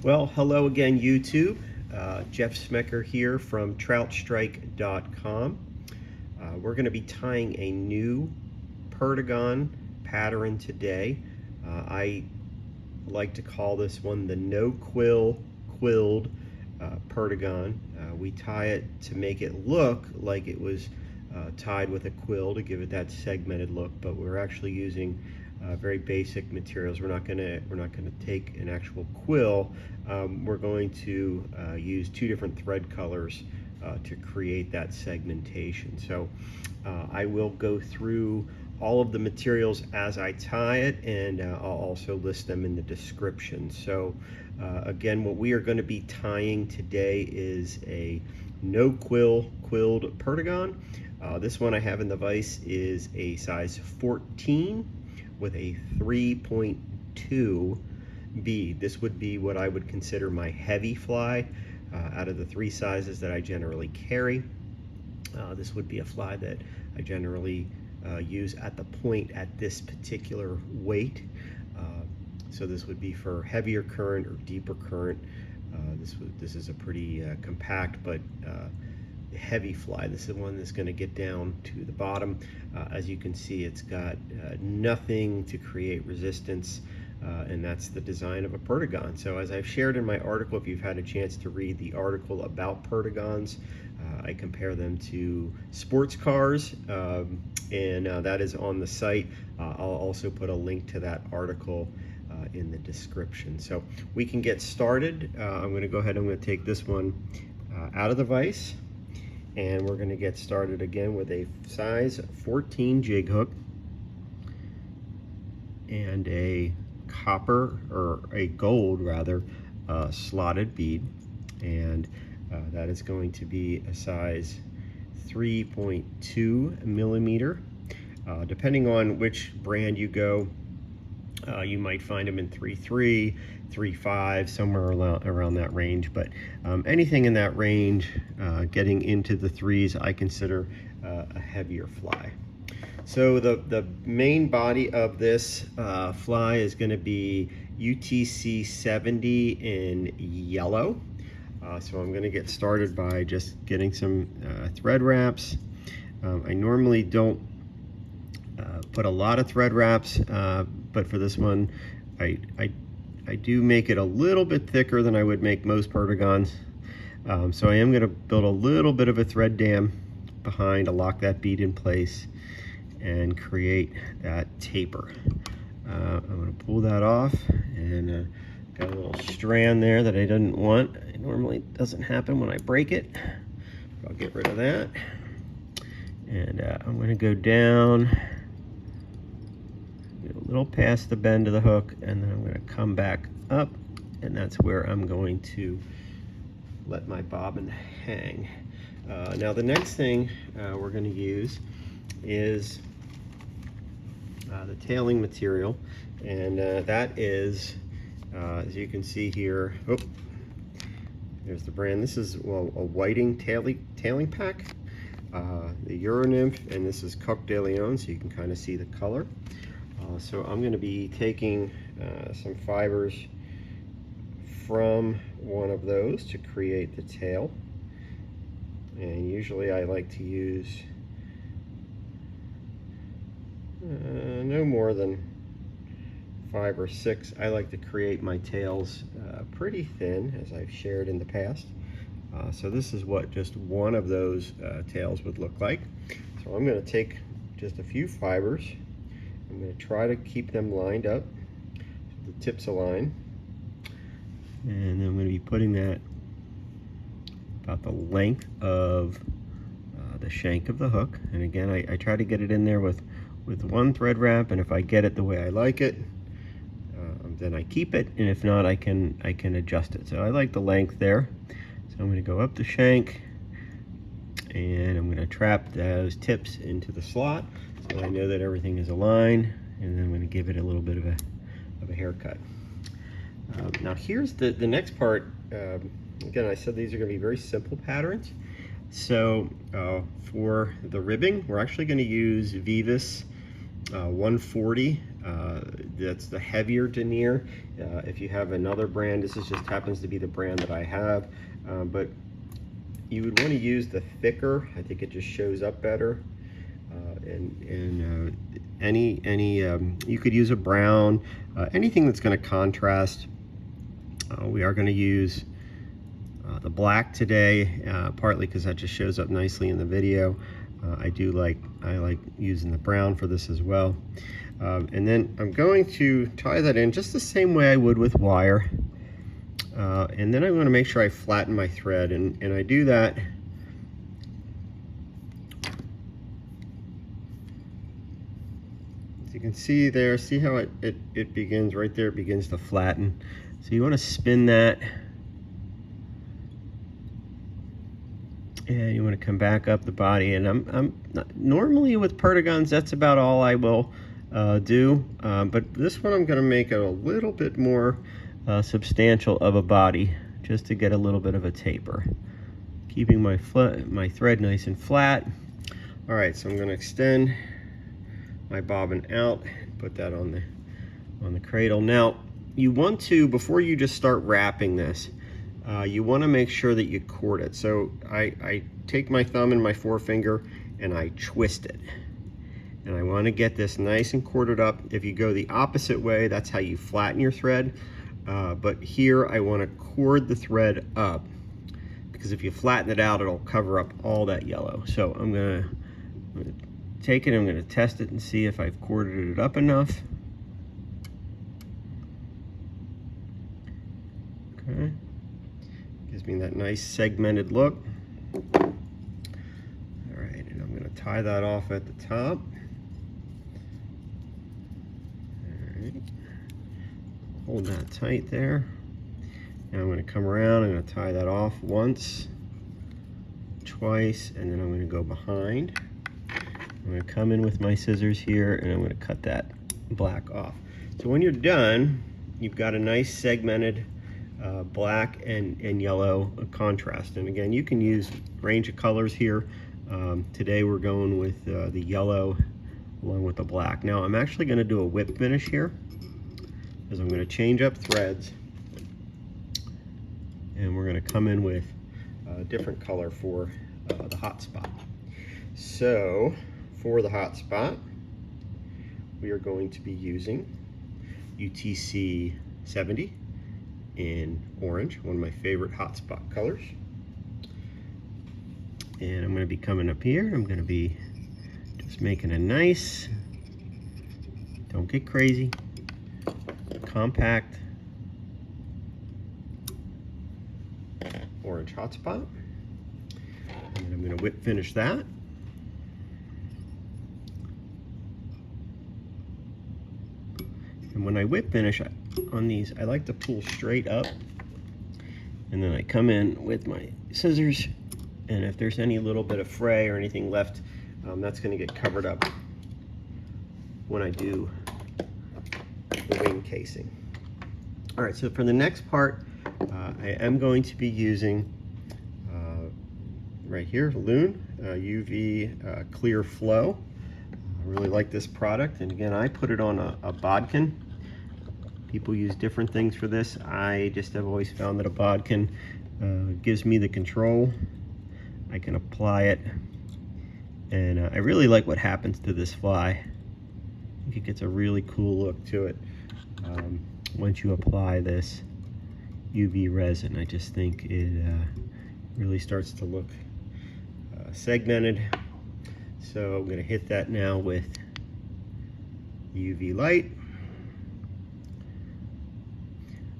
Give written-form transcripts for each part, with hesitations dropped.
Well, hello again, YouTube. Jeff Smecker here from troutstrike.com. We're going to be tying a new Perdigon pattern today. I like to call this one the no-quill quilled Perdigon. We tie it to make it look like it was tied with a quill to give it that segmented look, but we're actually using very basic materials. We're not gonna take an actual quill. We're going to use two different thread colors to create that segmentation. So I will go through all of the materials as I tie it, and I'll also list them in the description. So again, what we are going to be tying today is a no quill quilled Perdigon. This one I have in the vise is a size 14 with a 3.2 bead. This would be what I would consider my heavy fly out of the three sizes that I generally carry. This would be a fly that I generally use at the point at this particular weight. So this would be for heavier current or deeper current. This is a pretty compact but heavy fly. This is one that's going to get down to the bottom. As you can see, it's got nothing to create resistance, and that's the design of a Perdigon. So as I've shared in my article, if you've had a chance to read the article about Perdigons, I compare them to sports cars, and that is on the site. I'll also put a link to that article in the description. So we can get started. I'm going to go ahead, I'm going to take this one out of the vise, and we're going to get started again with a size 14 jig hook and a copper, or a gold rather, slotted bead, and that is going to be a size 3.2 millimeter. Depending on which brand you go, you might find them in 3.3, 3.5, somewhere around that range, but anything in that range, getting into the threes, I consider a heavier fly. So the main body of this fly is going to be UTC 70 in yellow. So I'm going to get started by just getting some thread wraps. I normally don't put a lot of thread wraps, but for this one I do make it a little bit thicker than I would make most Perdigons. So I am going to build a little bit of a thread dam behind to lock that bead in place and create that taper. I'm going to pull that off, and got a little strand there that I didn't want. It normally doesn't happen when I break it. I'll get rid of that. And I'm going to go down a little past the bend of the hook, and then I'm going to come back up, and that's where I'm going to let my bobbin hang. Now the next thing we're going to use is the tailing material, and that is, as you can see here, oh, there's the brand. This is, well, a whiting tailing pack, the Euro Nymph, and this is Coq de Leon, so you can kind of see the color. So I'm going to be taking some fibers from one of those to create the tail, and usually I like to use no more than 5 or 6. I like to create my tails pretty thin, as I've shared in the past. So this is what just one of those tails would look like. So I'm going to take just a few fibers. I'm going to try to keep them lined up, so the tips align, and then I'm going to be putting that about the length of the shank of the hook. And again, I try to get it in there with one thread wrap, and if I get it the way I like it, then I keep it, and if not, I can adjust it. So I like the length there. So I'm going to go up the shank, and I'm going to trap those tips into the slot so I know that everything is aligned, and then I'm going to give it a little bit of a haircut. Now here's the next part. Again, I said these are going to be very simple patterns. So for the ribbing, we're actually going to use Veevus 140 that's the heavier denier. If you have another brand, this just happens to be the brand that I have, but you would want to use the thicker. I think it just shows up better. You could use a brown, anything that's going to contrast. We are going to use the black today, partly because that just shows up nicely in the video. I like using the brown for this as well. And then I'm going to tie that in just the same way I would with wire. And then I'm going to make sure I flatten my thread, and I do that as you can see there. See how it begins right there, it begins to flatten. So you want to spin that, and you want to come back up the body. And I'm normally with Perdigons, that's about all I will do, but this one I'm going to make it a little bit more substantial of a body, just to get a little bit of a taper, keeping my thread nice and flat. All right, so I'm going to extend my bobbin out, put that on the cradle. Now you want to, before you just start wrapping this, you want to make sure that you cord it. So I take my thumb and my forefinger and I twist it, and I want to get this nice and corded up. If you go the opposite way, that's how you flatten your thread. But here I want to cord the thread up, because if you flatten it out, it'll cover up all that yellow. So I'm gonna take it, I'm gonna test it and see if I've corded it up enough. Okay, gives me that nice segmented look. All right, and I'm gonna tie that off at the top. Hold that tight there. Now I'm going to come around, I'm going to tie that off once, twice, and then I'm going to go behind. I'm going to come in with my scissors here, and I'm going to cut that black off. So when you're done, you've got a nice segmented black and yellow contrast. And again, you can use a range of colors here. Today we're going with the yellow along with the black. Now I'm actually going to do a whip finish here, because I'm going to change up threads, and we're going to come in with a different color for the hot spot. So for the hot spot, we are going to be using UTC 70 in orange, one of my favorite hot spot colors. And I'm going to be coming up here, I'm going to be just making a nice, don't get crazy, compact orange hotspot, and I'm going to whip finish that. And when I whip finish on these, I like to pull straight up, and then I come in with my scissors, and if there's any little bit of fray or anything left, that's going to get covered up when I do the wing casing. All right, so for the next part, I am going to be using right here, Loon UV Clear Flow. I really like this product, and again, I put it on a bodkin. People use different things for this. I just have always found that a bodkin gives me the control. I can apply it, and I really like what happens to this fly. I think it gets a really cool look to it once you apply this UV resin. I just think it really starts to look segmented. So I'm going to hit that now with the UV light.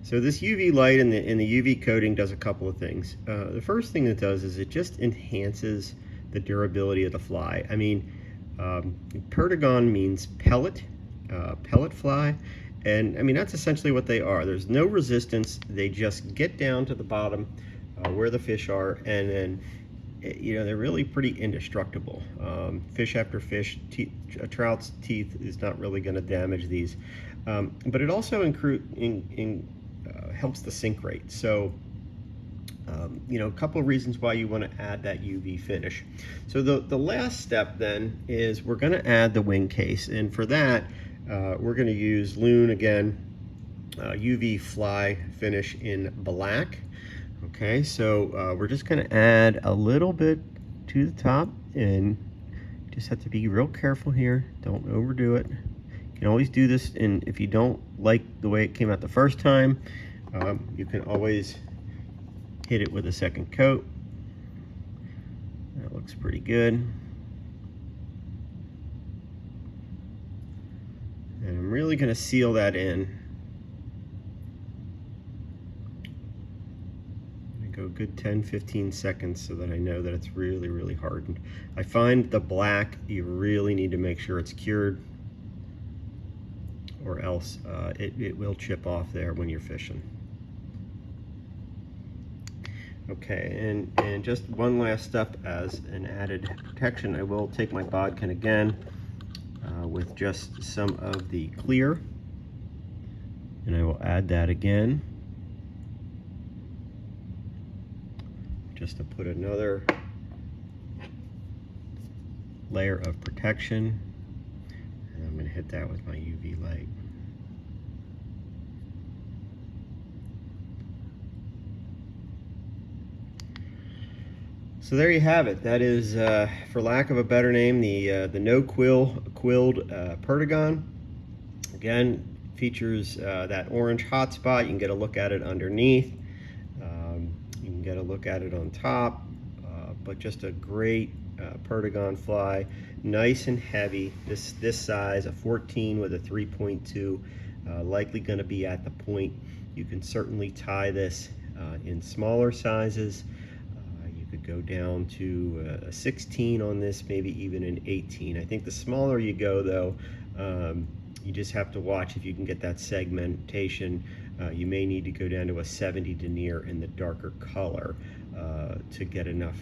So this UV light and the UV coating does a couple of things. The first thing it does is it just enhances the durability of the fly. I mean, Perdigon means pellet fly, and I mean that's essentially what they are. There's no resistance. They just get down to the bottom where the fish are, and then they're really pretty indestructible. Fish after fish, a trout's teeth is not really going to damage these, but it also helps the sink rate. So a couple of reasons why you want to add that UV finish. So the last step then is we're going to add the wing case, and for that We're going to use Loon again, UV fly finish in black. Okay, so we're just going to add a little bit to the top, and just have to be real careful here. Don't overdo it. You can always do this, and if you don't like the way it came out the first time, you can always hit it with a second coat. That looks pretty good. And I'm really going to seal that in. I'm going to go a good 10-15 seconds so that I know that it's really, really hardened. I find the black, you really need to make sure it's cured, or else it will chip off there when you're fishing. Okay, and just one last step as an added protection, I will take my bodkin again with just some of the clear, and I will add that again just to put another layer of protection. And I'm going to hit that with my UV light. So there you have it. That is, for lack of a better name, the quilled Perdigon. Again, features that orange hotspot. You can get a look at it underneath. You can get a look at it on top. But just a great Perdigon fly, nice and heavy. This size, a 14 with a 3.2, likely going to be at the point. You can certainly tie this in smaller sizes. Go down to a 16 on this, maybe even an 18. I think the smaller you go, though, you just have to watch if you can get that segmentation. You may need to go down to a 70 denier in the darker color to get enough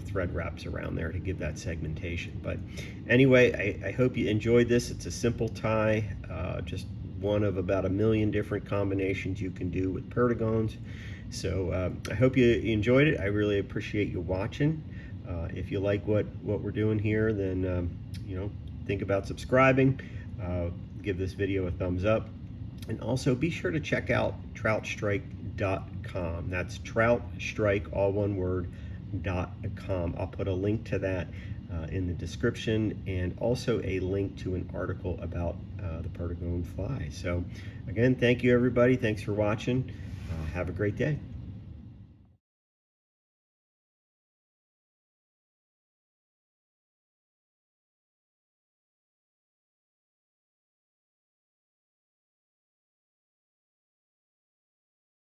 thread wraps around there to give that segmentation. But anyway, I hope you enjoyed this. It's a simple tie, just one of about 1 million different combinations you can do with Perdigons. So I hope you enjoyed it. I really appreciate you watching. If you like what we're doing here, then think about subscribing. Give this video a thumbs up, and also be sure to check out troutstrike.com. That's troutstrike, all one word, .com. I'll put a link to that in the description, and also a link to an article about the Perdigon fly. So again, thank you everybody. Thanks for watching. Have a great day.